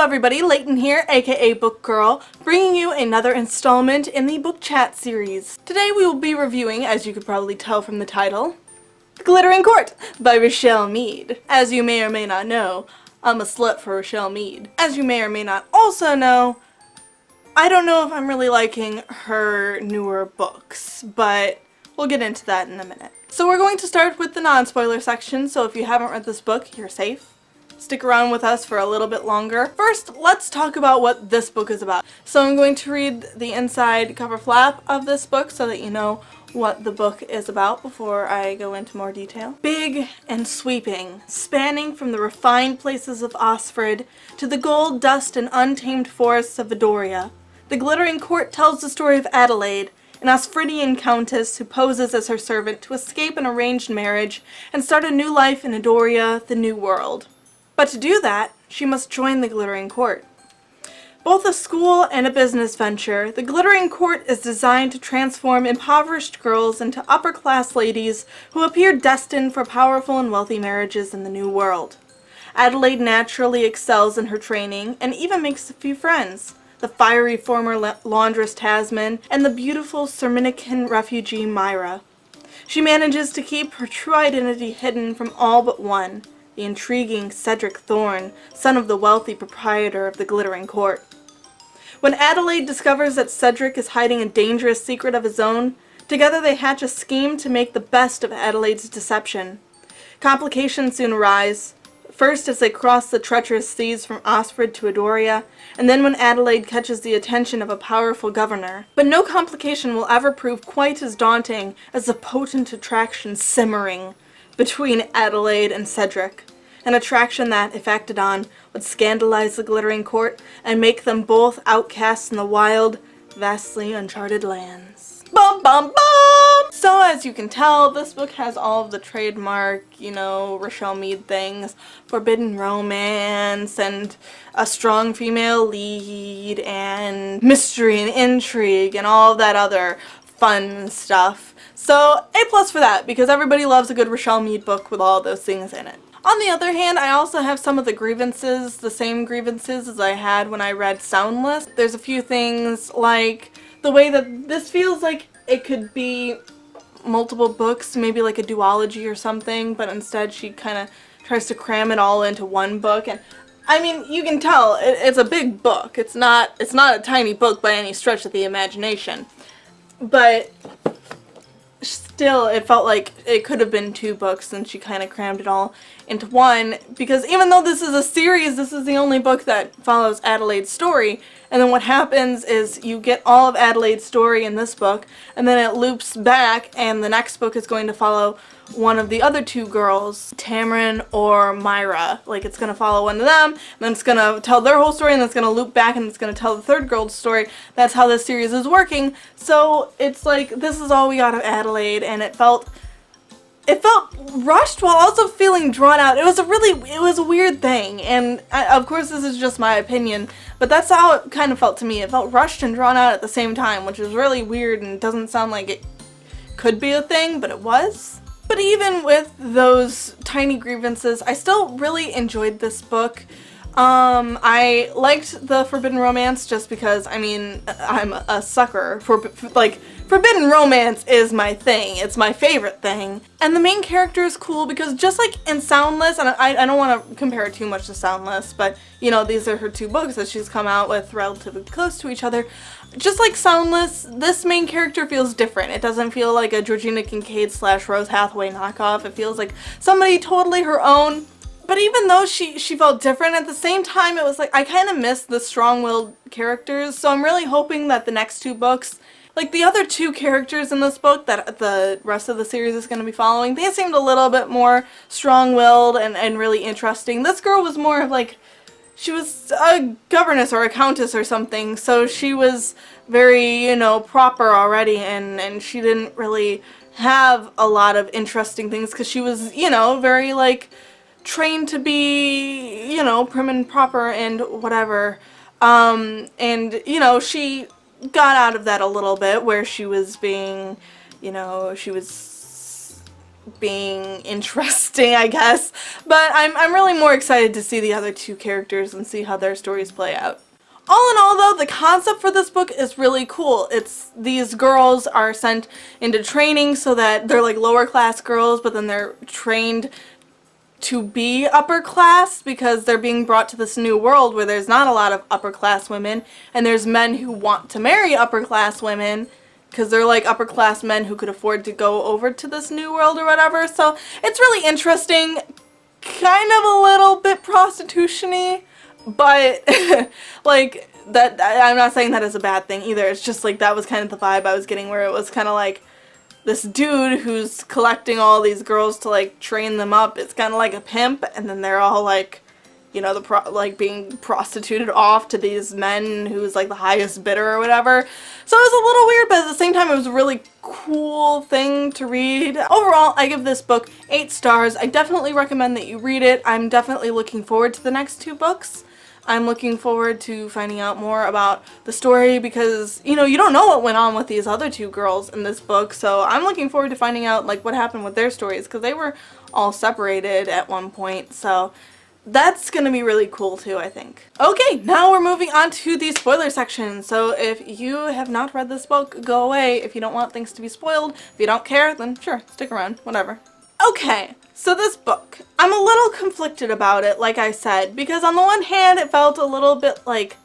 Hello everybody, Leighton here, aka Book Girl, bringing you another installment in the book chat series. Today we will be reviewing, as you could probably tell from the title, The Glittering Court by Richelle Mead. As you may or may not know, I'm a slut for Richelle Mead. As you may or may not also know, I don't know if I'm really liking her newer books, but we'll get into that in a minute. So we're going to start with the non-spoiler section, so if you haven't read this book, you're safe. Stick around with us for a little bit longer. First, let's talk about what this book is about. So I'm going to read the inside cover flap of this book so that you know what the book is about before I go into more detail. Big and sweeping, spanning from the refined places of Osford to the gold dust and untamed forests of Edoria, The Glittering Court tells the story of Adelaide, an Osfridian countess who poses as her servant to escape an arranged marriage and start a new life in Edoria, the New World. But to do that, she must join the Glittering Court. Both a school and a business venture, the Glittering Court is designed to transform impoverished girls into upper-class ladies who appear destined for powerful and wealthy marriages in the New World. Adelaide naturally excels in her training and even makes a few friends. The fiery former laundress Tasman and the beautiful Serminican refugee Myra. She manages to keep her true identity hidden from all but one, the intriguing Cedric Thorne, son of the wealthy proprietor of the Glittering Court. When Adelaide discovers that Cedric is hiding a dangerous secret of his own, together they hatch a scheme to make the best of Adelaide's deception. Complications soon arise, first as they cross the treacherous seas from Osford to Edoria, and then when Adelaide catches the attention of a powerful governor. But no complication will ever prove quite as daunting as the potent attraction simmering between Adelaide and Cedric, an attraction that, if acted on, would scandalize the Glittering Court and make them both outcasts in the wild, vastly uncharted lands. Bum bum bum! So as you can tell, this book has all of the trademark, Richelle Mead things. Forbidden romance, and a strong female lead, and mystery and intrigue, and all of that other fun stuff. So, A+ for that, because everybody loves a good Richelle Mead book with all those things in it. On the other hand, I also have some of the grievances, the same grievances as I had when I read Soundless. There's a few things like the way that this feels like it could be multiple books, maybe like a duology or something, but instead she kind of tries to cram it all into one book. And I mean, you can tell it's a big book. It's not a tiny book by any stretch of the imagination. But still, it felt like it could have been two books and she kind of crammed it all into one, because even though this is a series, this is the only book that follows Adelaide's story. And then what happens is you get all of Adelaide's story in this book, and then it loops back, and the next book is going to follow one of the other two girls, Tamron or Myra. Like, it's going to follow one of them, and then it's going to tell their whole story, and then it's going to loop back, and it's going to tell the third girl's story. That's how this series is working. So it's like, this is all we got of Adelaide, and it felt rushed while also feeling drawn out. It was a weird thing, and of course this is just my opinion, but that's how it kind of felt to me. It felt rushed and drawn out at the same time, which is really weird and doesn't sound like it could be a thing, but it was. But even with those tiny grievances, I still really enjoyed this book. I liked the forbidden romance just because, I mean, I'm a sucker for, like, forbidden romance is my thing. It's my favorite thing. And the main character is cool because just like in Soundless, and I don't want to compare it too much to Soundless, but, these are her two books that she's come out with relatively close to each other. Just like Soundless, this main character feels different. It doesn't feel like a Georgina Kincaid / Rose Hathaway knockoff. It feels like somebody totally her own. But even though she felt different, at the same time it was like I kind of missed the strong-willed characters, so I'm really hoping that the next two books, like the other two characters in this book that the rest of the series is going to be following, they seemed a little bit more strong-willed and really interesting. This girl was more of like, she was a governess or a countess or something, so she was very, proper already, and she didn't really have a lot of interesting things because she was, very like trained to be, prim and proper and whatever, and, she got out of that a little bit where she was being, she was being interesting, I guess. But I'm really more excited to see the other two characters and see how their stories play out. All in all, though, the concept for this book is really cool. It's these girls are sent into training so that they're like lower class girls, but then they're trained to be upper class because they're being brought to this new world where there's not a lot of upper class women, and there's men who want to marry upper class women because they're like upper class men who could afford to go over to this new world or whatever. So it's really interesting, kind of a little bit prostitution-y, but like that, I'm not saying that is a bad thing either. It's just like that was kind of the vibe I was getting, where it was kind of like this dude who's collecting all these girls to like train them up. It's kind of like a pimp, and then they're all like, you know, like being prostituted off to these men who's like the highest bidder or whatever. So it was a little weird, but at the same time it was a really cool thing to read. Overall, I give this book 8 stars. I definitely recommend that you read it. I'm definitely looking forward to the next 2 books. I'm looking forward to finding out more about the story because, you know, you don't know what went on with these other 2 girls in this book, so I'm looking forward to finding out like what happened with their stories because they were all separated at one point, so that's gonna be really cool too, I think. Okay, now we're moving on to the spoiler section. So if you have not read this book, go away. If you don't want things to be spoiled, if you don't care, then sure, stick around, whatever. Okay, so this book, I'm a little conflicted about it, like I said, because on the one hand, it felt a little bit like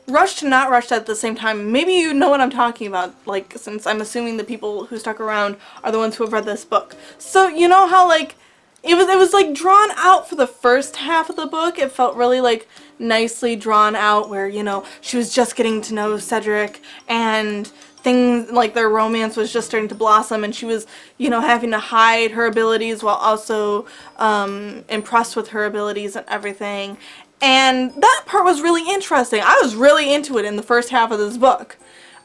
rushed and not rushed at the same time. Maybe you know what I'm talking about, like, since I'm assuming the people who stuck around are the ones who have read this book. So you know how like it was like drawn out for the first half of the book. It felt really like nicely drawn out where, you know, she was just getting to know Cedric and things like their romance was just starting to blossom, and she was, you know, having to hide her abilities while also impressed with her abilities and everything. And that part was really interesting. I was really into it in the first half of this book.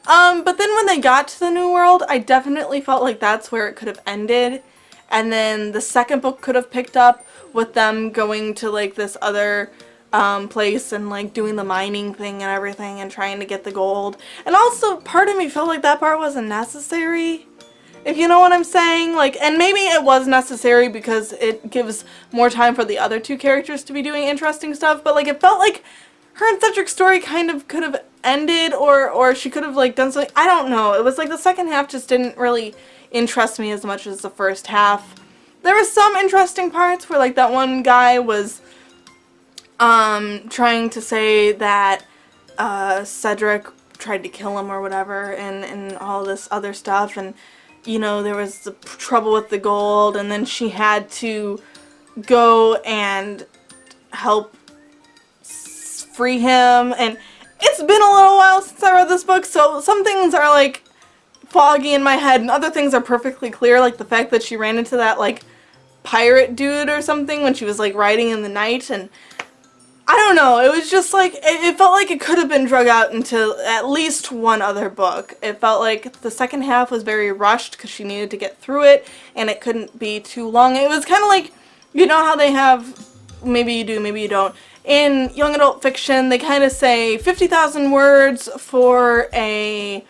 But then when they got to the New World, I definitely felt like that's where it could have ended. And then the second book could have picked up with them going to like this other place and like doing the mining thing and everything and trying to get the gold. And also part of me felt like that part wasn't necessary, if you know what I'm saying. Like, and maybe it was necessary because it gives more time for the other 2 characters to be doing interesting stuff, but like it felt like her and Cedric's story kind of could have ended, or she could have like done something. I don't know. It was like the second half just didn't really interest me as much as the first half. There were some interesting parts where like that one guy was trying to say that Cedric tried to kill him or whatever, and all this other stuff, and you know, there was the trouble with the gold, and then she had to go and help free him. And it's been a little while since I read this book, so some things are like foggy in my head and other things are perfectly clear, like the fact that she ran into that like pirate dude or something when she was like riding in the night, and I don't know, it was just like, it felt like it could have been drug out into at least one other book. It felt like the second half was very rushed because she needed to get through it and it couldn't be too long. It was kind of like, you know how they have, maybe you do, maybe you don't, in young adult fiction they kind of say 50,000 words for a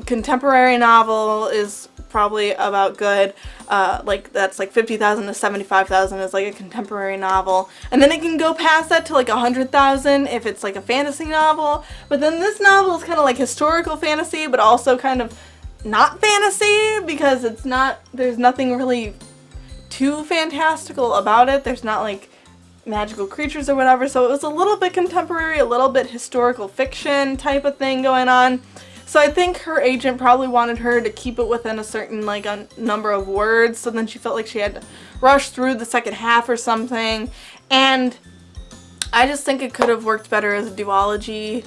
contemporary novel is probably about good. Like that's like 50,000 to 75,000 is like a contemporary novel, and then it can go past that to like 100,000 if it's like a fantasy novel. But then this novel is kind of like historical fantasy, but also kind of not fantasy because it's not, there's nothing really too fantastical about it. There's not like magical creatures or whatever, so it was a little bit contemporary, a little bit historical fiction type of thing going on. So I think her agent probably wanted her to keep it within a certain like a number of words, so then she felt like she had to rush through the second half or something. And I just think it could have worked better as a duology.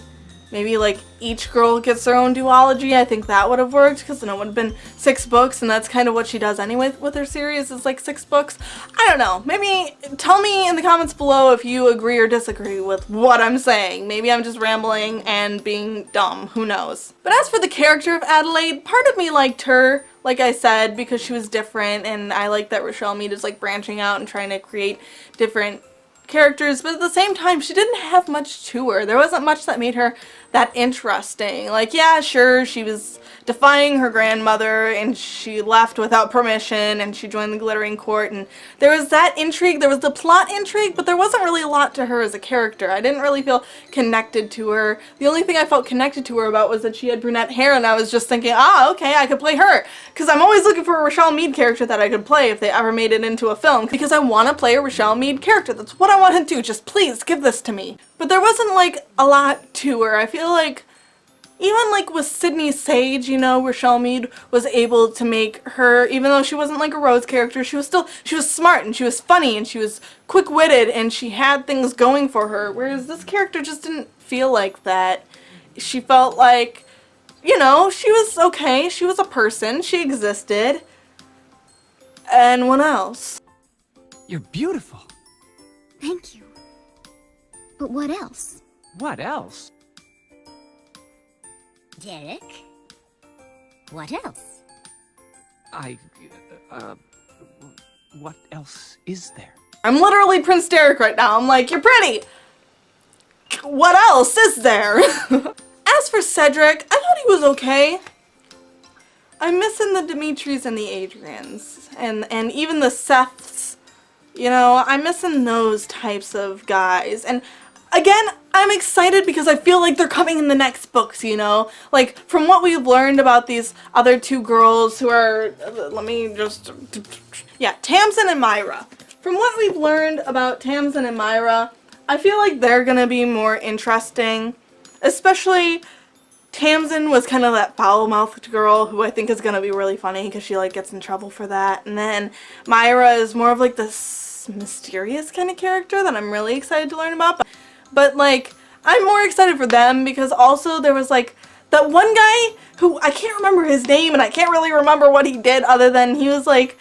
Maybe like each girl gets their own duology. I think that would have worked because then it would have been 6 books, and that's kind of what she does anyway with her series, is like 6 books. I don't know. Maybe tell me in the comments below if you agree or disagree with what I'm saying. Maybe I'm just rambling and being dumb. Who knows? But as for the character of Adelaide, part of me liked her, like I said, because she was different, and I like that Richelle Mead is like branching out and trying to create different characters, but at the same time she didn't have much to her. There wasn't much that made her that interesting. Like, yeah, sure, she was defying her grandmother and she left without permission and she joined the Glittering Court, and there was that intrigue, there was the plot intrigue, but there wasn't really a lot to her as a character. I didn't really feel connected to her. The only thing I felt connected to her about was that she had brunette hair, and I was just thinking, ah, okay, I could play her. Because I'm always looking for a Richelle Mead character that I could play if they ever made it into a film, because I want to play a Richelle Mead character. That's what I want to do. Just please give this to me. But there wasn't like a lot to her. I feel like even like with Sydney Sage, you know, Richelle Mead was able to make her, even though she wasn't like a Rose character, she was smart and she was funny and she was quick-witted and she had things going for her, whereas this character just didn't feel like that. She felt like, you know, she was okay, she was a person, she existed, and what else? You're beautiful. Thank you. But what else? What else? Derek? What else? What else is there? I'm literally Prince Derek right now. I'm like, you're pretty! What else is there? As for Cedric, I thought he was okay. I'm missing the Dimitris and the Adrians, and even the Seths. You know, I'm missing those types of guys. And again, I'm excited because I feel like they're coming in the next books, you know? Like, from what we've learned about these other two girls who are, Tamsin and Myra. From what we've learned about Tamsin and Myra, I feel like they're gonna be more interesting. Especially, Tamsin was kind of that foul-mouthed girl who I think is gonna be really funny because she, like, gets in trouble for that. And then Myra is more of, like, this mysterious kind of character that I'm really excited to learn about. But like, I'm more excited for them because also there was like that one guy who I can't remember his name and I can't really remember what he did other than he was like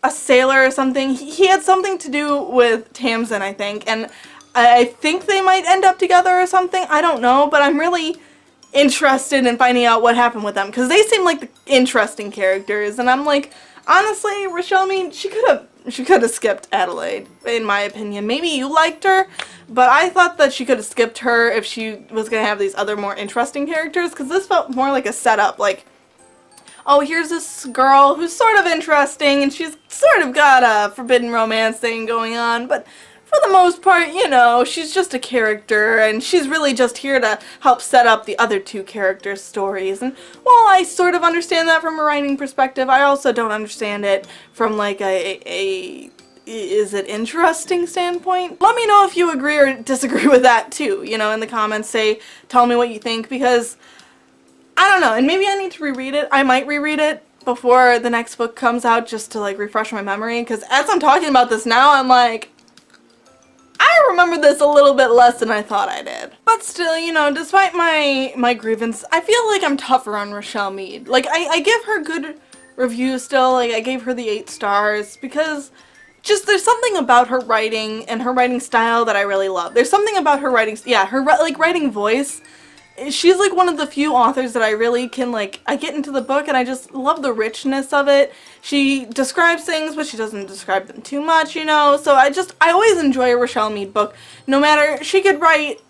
a sailor or something. He had something to do with Tamsin, I think, and I think they might end up together or something. I don't know, but I'm really interested in finding out what happened with them because they seem like the interesting characters, and I'm like, honestly, Richelle Mead, she could have skipped Adelaide, in my opinion. Maybe you liked her, but I thought that she could have skipped her if she was going to have these other more interesting characters, because this felt more like a setup, like, oh, here's this girl who's sort of interesting, and she's sort of got a forbidden romance thing going on, but for the most part, you know, she's just a character, and she's really just here to help set up the other two characters' stories. And while I sort of understand that from a writing perspective, I also don't understand it from like a is it interesting standpoint. Let me know if you agree or disagree with that too, you know, in the comments. Tell me what you think, because I don't know, and maybe I need to reread it. I might reread it before the next book comes out just to like refresh my memory, because as I'm talking about this now, I'm like, I remember this a little bit less than I thought I did. But still, you know, despite my grievance, I feel like I'm tougher on Richelle Mead. Like, I give her good reviews still. Like, I gave her the 8 stars because just there's something about her writing and her writing style that I really love. There's something about her writing, yeah, her like writing voice. She's like one of the few authors that I really can, like, I get into the book and I just love the richness of it. She describes things, but she doesn't describe them too much, you know, so I always enjoy a Richelle Mead book. No matter, she could write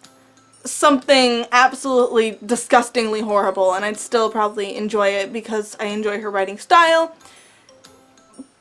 something absolutely disgustingly horrible and I'd still probably enjoy it because I enjoy her writing style.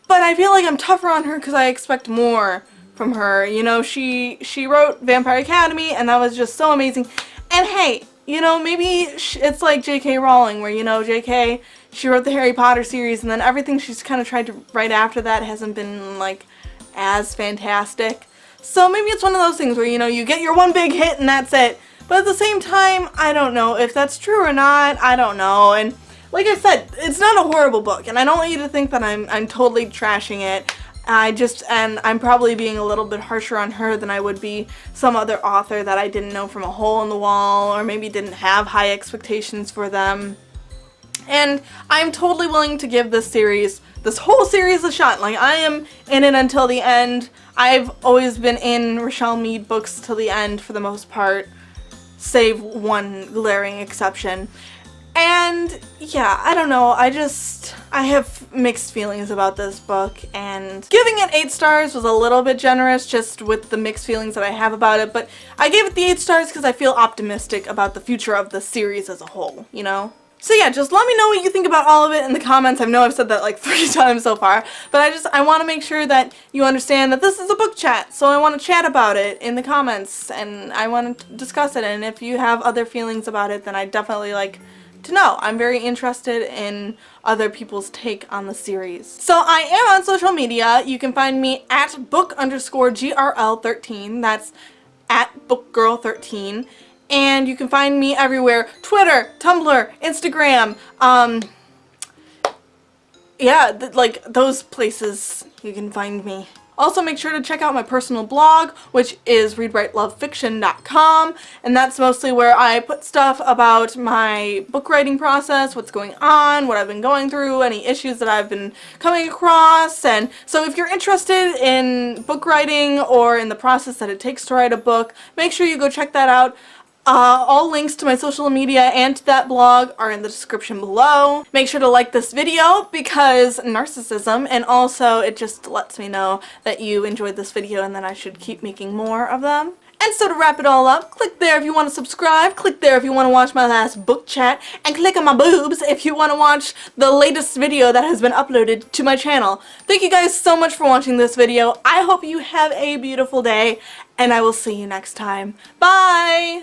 But I feel like I'm tougher on her because I expect more from her. You know, she wrote Vampire Academy and that was just so amazing. And hey, you know, maybe it's like J.K. Rowling, where, you know, J.K., she wrote the Harry Potter series, and then everything she's kind of tried to write after that hasn't been, like, as fantastic. So maybe it's one of those things where, you know, you get your one big hit and that's it. But at the same time, I don't know if that's true or not. I don't know. And like I said, it's not a horrible book, and I don't want you to think that I'm totally trashing it. And I'm probably being a little bit harsher on her than I would be some other author that I didn't know from a hole in the wall, or maybe didn't have high expectations for them. And I'm totally willing to give this whole series a shot. Like, I am in it until the end. I've always been in Richelle Mead books till the end for the most part, save one glaring exception. And yeah, I don't know, I have mixed feelings about this book, and giving it 8 stars was a little bit generous just with the mixed feelings that I have about it, but I gave it the 8 stars because I feel optimistic about the future of the series as a whole, you know? So yeah, just let me know what you think about all of it in the comments. I know I've said that like 3 times so far, but I want to make sure that you understand that this is a book chat, so I want to chat about it in the comments, and I want to discuss it, and if you have other feelings about it, then I'd definitely like to know. I'm very interested in other people's take on the series. So I am on social media. You can find me at book_GRL13. That's at bookgirl13. And you can find me everywhere. Twitter, Tumblr, Instagram, yeah, like those places you can find me. Also, make sure to check out my personal blog, which is readwritelovefiction.com, and that's mostly where I put stuff about my book writing process, what's going on, what I've been going through, any issues that I've been coming across. And so if you're interested in book writing or in the process that it takes to write a book, make sure you go check that out. All links to my social media and to that blog are in the description below. Make sure to like this video because narcissism, and also it just lets me know that you enjoyed this video and that I should keep making more of them. And so to wrap it all up, click there if you want to subscribe, click there if you want to watch my last book chat, and click on my boobs if you want to watch the latest video that has been uploaded to my channel. Thank you guys so much for watching this video. I hope you have a beautiful day, and I will see you next time. Bye!